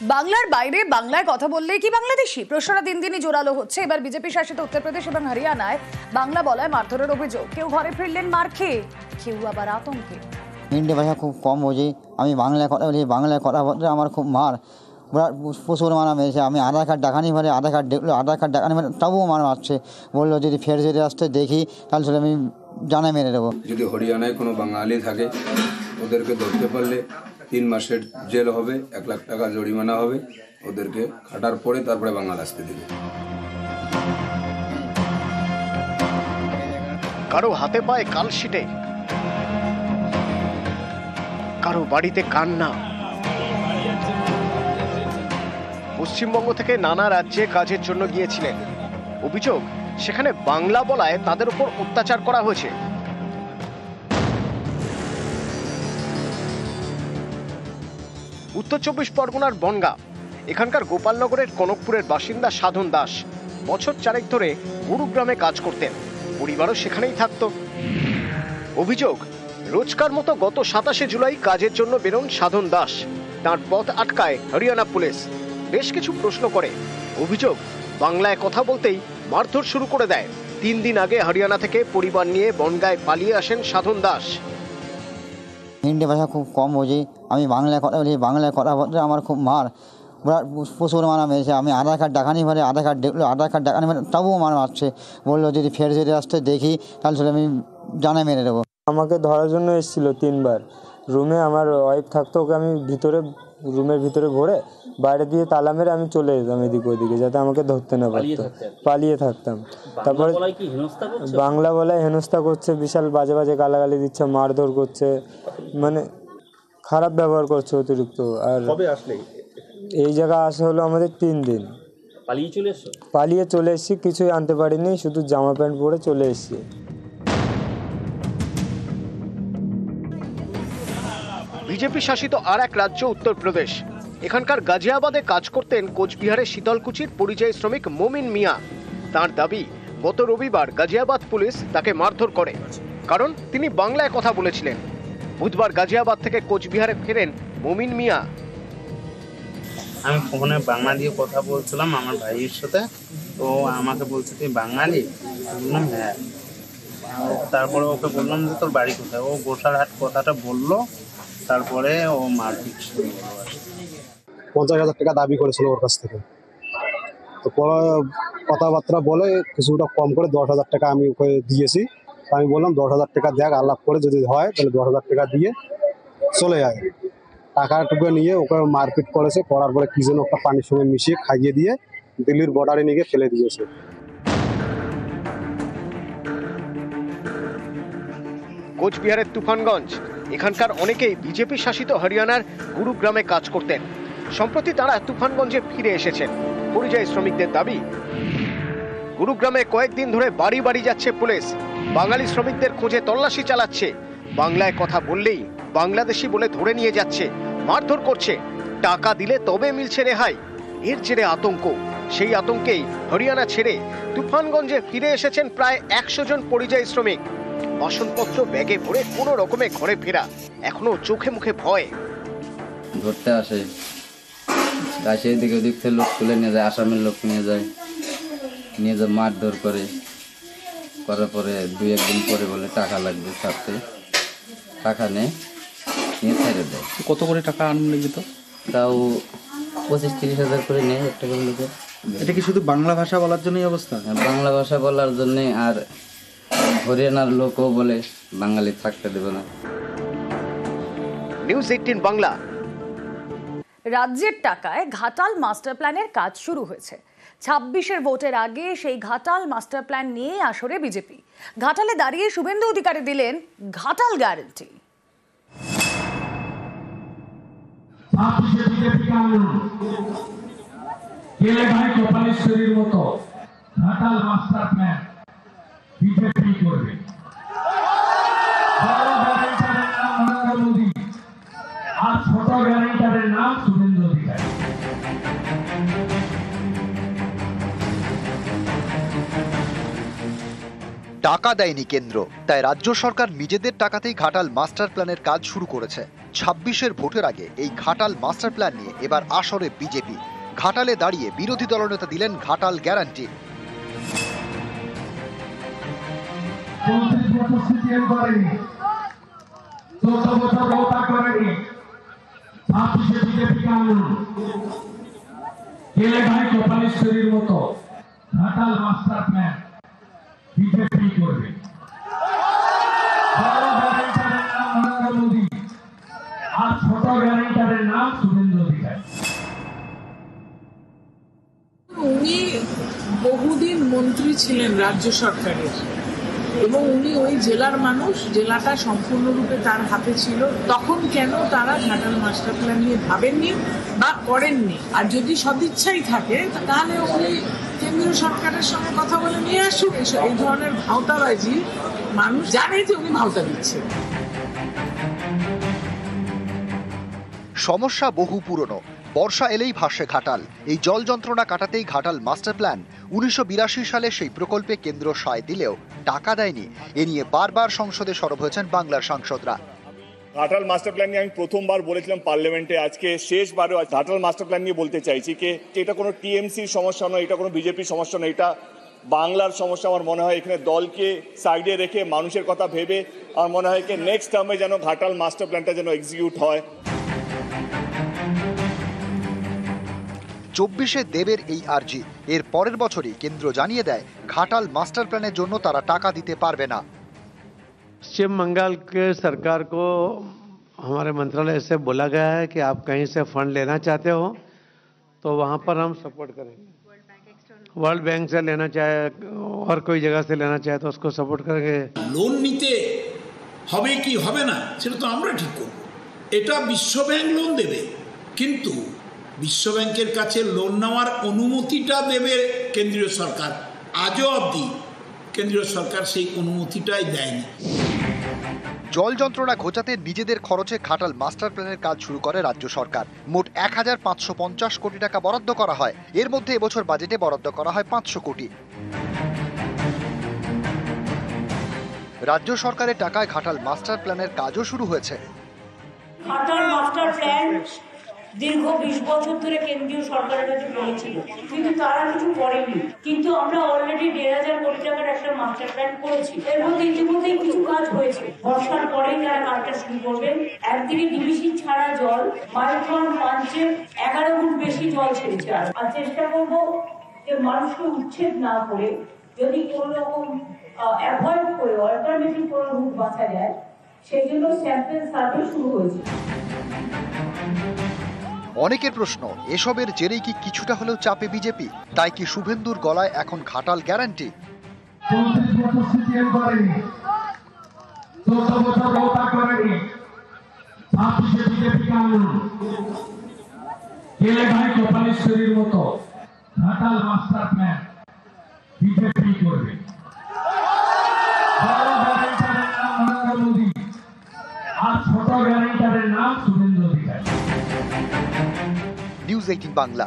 বাংলার বাইরে বাংলায় কথা বললেই কি বাংলাদেশি? প্রশ্নটা দিন দিনই জোরালো হচ্ছে। এবার বিজেপি শাসিত উত্তরপ্রদেশ এবং হরিয়ানায় বাংলা বলায় মারধরের অভিযোগ। কেউ ঘরে ফিরলেন মার খেয়ে, কেউ আবার আতঙ্কে। হিন্দি ভাষা খুব কম বুঝি, আমি বাংলায় কথা বলি, বাংলায় কথা বলতে আমার খুব মার প্রচুর মারা মেরেছে। আমি আধার কার্ড দেখানি পারে, আধার কার্ড দেখলো, আধার কার্ড দেখানি পারে, তবুও মারছে। বললো যদি ফের যদি আসতে দেখি তাহলে আমি জানে মেরে দেবো। যদি হরিয়ানায় কোনো বাঙালি থাকে ওদেরকে ধরতে পারলে 3 মাসের জেল হবে, 1 লাখ টাকা জরিমানা হবে, ওদেরকে খাটার পরে তারপরে বাঙাল আসতে দেবে। কারো হাতে পায়ে কালশিটে, কারো বাড়িতে কান্না। পশ্চিমবঙ্গ থেকে নানা রাজ্যে কাজের জন্য গিয়েছিলেন। অভিযোগ, সেখানে বাংলা বলায় তাদের উপর অত্যাচার করা হয়েছে। উত্তর 24 পরগনার বনগাঁ, এখানকার গোপালনগরের কনকপুরের বাসিন্দা সাধন দাস বছর 4 ধরে গুরুগ্রামে কাজ করতেন। পরিবারও সেখানেই থাকতো। অভিযোগ, রোজকার মতো গত 27 জুলাই কাজের জন্য বেরোন সাধন দাস। তার পথ আটকায় হরিয়ানা পুলিশ। বেশ কিছু প্রশ্ন করে। অভিযোগ, বাংলায় কথা বলতেই মারধর শুরু করে দেয়। 3 দিন আগে হরিয়ানা থেকে পরিবার নিয়ে বনগাঁয় পালিয়ে আসেন সাধন দাস। হিন্দি ভাষা খুব কম বুঝি, আমি বাংলায় কথা বলি, বাংলায় কথা বলতে আমার খুব মার প্রচুর মারা মেরেছে। আমি আধার কার্ড দেখানি পারে, আধার কার্ড দেখলো, আধার কার্ড দেখানি পারে, তবুও মারছে। বললো যদি ফের যদি আসতে দেখি তাহলে আমি জানে মেরে দেবো। আমাকে ধরার জন্য এসেছিল 3 বার। রুমে আমার ওয়াইফ থাকতো, ওকে আমি রুমের ভিতরে ভরে বাইরে দিয়ে তালা মেরে আমি চলে যেতাম এদিকে ওদিকে, যাতে আমাকে ধরতে না পারতো। পালিয়ে থাকতাম। তারপরে বাংলা বলায় হেনস্থা করছে, বিশাল বাজে বাজে গালাগালি দিচ্ছে, মারধর করছে, মানে খারাপ ব্যবহার করছে অতিরিক্ত। আর এই জায়গা আসা হলো আমাদের 3 দিন। পালিয়ে চলে এসেছি, কিছুই আনতে পারিনি, শুধু জামা প্যান্ট পরে চলে এসেছি। বিজেপি শাসিত আর এক রাজ্য উত্তরপ্রদেশ। এখানকার গাজিয়াবাদে কাজ করতেন কোচবিহারের শীতলকুচির পরিযায়ী শ্রমিক মমিন মিয়া। তার দাবি, গত রবিবার গাজিয়াবাদ পুলিশ তাকে মারধর করে, কারণ তিনি বাংলায় কথা বলেছিলেন। বুধবার গাজিয়াবাদ থেকে কোচবিহারে ফেরেন মমিন মিয়া। আমি ফোনে বাংলা দিয়ে কথা বলছিলাম আমার ভাইয়ের সাথে, তো আমাকে বলছে তুই বাঙালি? বললাম হ্যাঁ। তারপরে ওকে বললাম যে তোর বাড়ি কোথায়? ও গোসারহাট কথাটা বললো। তারপরে ও মারপিট শুরু হলো। 50,000 টাকা দাবি করেছিল ওর কাছ থেকে। তো কথাবার্তা বলে কিছুটা কম করে 10,000 টাকা আমি ওকে দিয়েছি। আমি বললাম 10,000 টাকা দেখ, আলাপ করে যদি হয় তাহলে 10,000 টাকা দিয়ে চলে যায়। টাকাটুকু নিয়ে ওকে মারপিট করেছে, করার পরে কি যেন একটা পানির সঙ্গে মিশিয়ে খাইয়ে দিয়ে দিল্লির বর্ডারে নিয়ে ফেলে দিয়েছে। কোচবিহারের তুফানগঞ্জ, এখানকার অনেকেই বিজেপি শাসিত হরিয়ানার গুরুগ্রামে কাজ করতেন। সম্প্রতি তারা তুফানগঞ্জে ফিরে এসেছেন। পরিযায়ী শ্রমিকদের দাবি, গুরুগ্রামে কয়েকদিন ধরে বাড়ি বাড়ি যাচ্ছে পুলিশ, বাঙালি শ্রমিকদের খোঁজে তল্লাশি চালাচ্ছে। বাংলায় কথা বললেই বাংলাদেশি বলে ধরে নিয়ে যাচ্ছে, মারধর করছে, টাকা দিলে তবে মিলছে রেহাই। এর জেরে আতঙ্ক। সেই আতঙ্কেই হরিয়ানা ছেড়ে তুফানগঞ্জে ফিরে এসেছেন প্রায় 100 জন পরিযায়ী শ্রমিক। বাসনপত্র ব্যাগে ভরে কোনো রকমে ঘরে ফেরা, এখনো চোখে মুখে ভয়। ধরতে আসে, গাছে এদিকে ওদিক থেকে লোক তুলে নিয়ে যায়, আসামের লোক নিয়ে যায়, মারধর করে। করার পরে 2-1 দিন পরে বলে টাকা লাগবে, ছাড়তে টাকা নিয়ে ছেড়ে দেয়। কত করে টাকা আনুমানিক? তাও 25-30 হাজার করে নেয় একটা করে লোকে। এটা কি শুধু বাংলা ভাষা বলার জন্যই অবস্থা? বাংলা ভাষা বলার জন্যে। আর হরিয়ানার লোকও বলে বাঙালি থাকতে দেবে না। নিউজ 18 বাংলা। রাজ্যের টাকায় ঘাটাল মাস্টার প্ল্যানের কাজ শুরু হয়েছে। 26-এর ভোটের আগে সেই ঘাটাল মাস্টার প্ল্যান নিয়ে আসরে বিজেপি। ঘাটালে দাঁড়িয়ে শুভেন্দু অধিকারী দিলেন Ghatal guarantee. Ghatal master plan BJP করবে। বড় গ্যারেন্টারের নাম নরেন্দ্র মোদী আর ছোট গ্যারেন্টারের নাম শুভেন্দু অধিকারী। টাকা দেয়নি কেন্দ্র, তাই রাজ্য সরকার নিজেদের টাকাতেই ঘাটাল মাস্টার প্ল্যানের কাজ শুরু করেছে। 26-এর ভোটের আগে এই ঘাটাল মাস্টার প্ল্যান নিয়ে এবার আসরে বিজেপি। ঘাটালে দাঁড়িয়ে বিরোধী দলনেতা দিলেন Ghatal guarantee. Ghatal master plan BJP করবে। বড় গ্যারেন্টারের নাম নরেন্দ্র মোদী আর ছোট গ্যারেন্টারের নাম শুভেন্দু অধিকারী। উনি বহুদিন মন্ত্রী ছিলেন রাজ্য সরকারের এবং উনি ওই জেলার মানুষ, জেলাটা সম্পূর্ণরূপে তার হাতে ছিল। তখন কেন তারা ঘাটাল মাস্টার প্ল্যান নিয়ে ভাবেননি বা করেননি? আর যদি সদিচ্ছাই থাকে তাহলে উনি কেন্দ্রীয় সরকারের সঙ্গে কথা বলে নিয়ে আসুন। এই ধরনের ভাওতাবাজি মানুষ জানে যে উনি ভাওতা দিচ্ছেন। সমস্যা বহু পুরনো। বর্ষা এলেই ভাসে ঘাটাল। এই জল যন্ত্রণা কাটাতেই ঘাটাল মাস্টার প্ল্যান। 1982 সালে সেই প্রকল্পে কেন্দ্র সায় দিলেও টাকা দেয়নি। এ নিয়ে বারবার সংসদে সরব হয়েছেন বাংলার সাংসদরা। ঘাটাল মাস্টার প্ল্যান নিয়ে আমি প্রথমবার বলেছিলাম পার্লামেন্টে, আজকে শেষবারও ঘাটাল মাস্টার প্ল্যান নিয়ে বলতে চাইছি যে এটা কোনো টিএমসির সমস্যা নয়, এটা কোনো বিজেপির সমস্যা নয়, এটা বাংলার সমস্যা। আমার মনে হয় এখানে দলকে সাইডে রেখে মানুষের কথা ভেবে আমার মনে হয় নেক্সট টার্মে যেন ঘাটাল মাস্টার প্ল্যানটা যেন এক্সিকিউট হয়। 24-এ দেবের এই আর্জি। এর পরের বছরই কেন্দ্র জানিয়ে দেয় ঘাটাল মাস্টার প্ল্যানের জন্য তারা টাকা দিতে পারবে না। पश्चिम बंगाल के सरकार को हमारे मंत्रालय से बोला गया है कि आप कहीं से फंड लेना चाहते हो तो वहाँ पर हम सपोर्ट करेंगे। वर्ल्ड बैंक से लेना चाहे और कोई जगह से लेना चाहे तो उसको सपोर्ट करेंगे। লোন নিতে হবে কি হবে না সেটা তো আমরা ঠিক করব। এটা বিশ্ব ব্যাংক লোন দেবে, কিন্তু বিশ্ব ব্যাংকের কাছে লোন নেওয়ার অনুমতিটা দেবে কেন্দ্রীয় সরকার। আজও অবধি কেন্দ্রীয় সরকার সেই অনুমতিটাই দেয়নি। জল যন্ত্রণা ঘোচাতে নিজেদের খরচে ঘাটাল মাস্টার প্ল্যানের কাজ শুরু করে রাজ্য সরকার। মোট 1550 কোটি টাকা বরাদ্দ করা হয়। এর মধ্যে এবছর বাজেটে বরাদ্দ করা হয় 500 কোটি। রাজ্য সরকারের টাকায় ঘাটাল মাস্টার প্ল্যানের কাজও শুরু হয়েছে। ঘাটাল মাস্টার প্ল্যান দীর্ঘ 20 বছর ধরে কেন্দ্রীয় সরকারের কাছে পড়েছিল, কিন্তু তারা কিছু করেনি। কিন্তু আমরা অলরেডি 1500 কোটি টাকার একটা মাস্টার প্ল্যান করেছি। এর মধ্যে ইতিমধ্যেই কিছু কাজ হয়েছে। বর্ষার পরেই তারা কাজটা শুরু করবেন। একদিকে ডিবিসি ছাড়া জল মাইথন পাঞ্চে 11 গুণ বেশি জল ছেড়েছে। আর চেষ্টা করব যে মানুষকে উচ্ছেদ না করে যদি কোনো রকম অ্যাভয়েড করে অল্টারনেটিভ কোনো রুট বাঁচা যায়, সেই জন্য স্যাম্পল সার্ভে শুরু হয়েছে। অনেকের প্রশ্ন, এসবের জেরেই কি কিছুটা হলেও চাপে বিজেপি? তাই কি শুভেন্দুর গলায় এখন Ghatal guarantee? Ghatal master plan BJP করবে। বড় গ্যারেন্টারের নাম নরেন্দ্র মোদী আর ছোট গ্যারেন্টারের নাম শুভেন্দু অধিকারী। নিউজ 18 বাংলা।